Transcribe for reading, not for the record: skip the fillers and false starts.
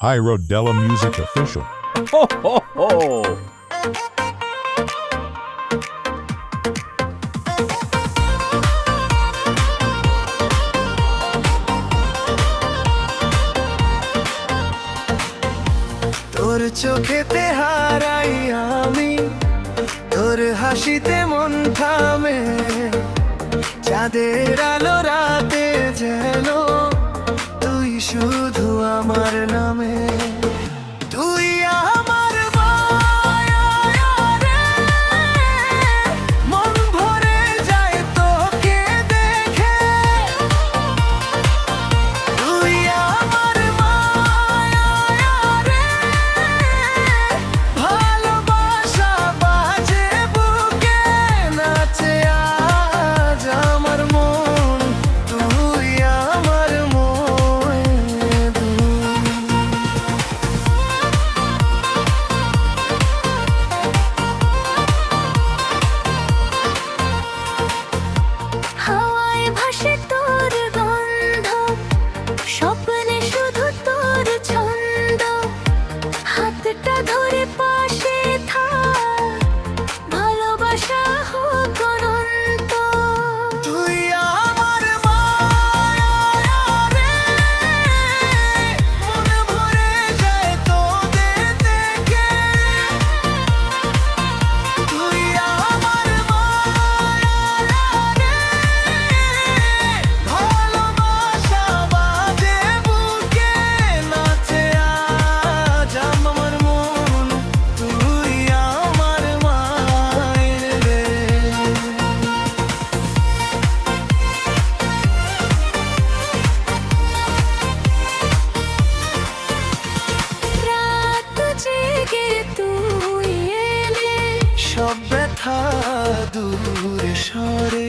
Hyro Della Music Official. Ho, ho, ho! তোর চোখেতে হারাই আমি, তোর হাসিতে মন থামে, চাঁদের আলো রাতে যেন তুই শুধু আমার নামে। তুই আমার মায়া রে, মন ভরে যায় তোকে দেখে। তুই আমার মায়া রে, ভালোবাসা বাজে বুকে, নাচে আজ আমার মন, তুই আমার মন। হাওয়ায় ভাসে তোর গন্ধ, স্বপ্নে শুধু তোর ছন্দ, হাতটা ধরে পাশে থাক, ভালোবাসা হোক অনন্ত। তুই আমার মায়া রে, মন ভরে যায় তোদের দেখে। তুই আমার মায়া রে, ভালোবাসা বাজে বুকে, নাচে আজ আমার মন, তুই আমার মায়ের রে। রাত জেগে তুই এলে, সব ব্যথা দূরে সরে।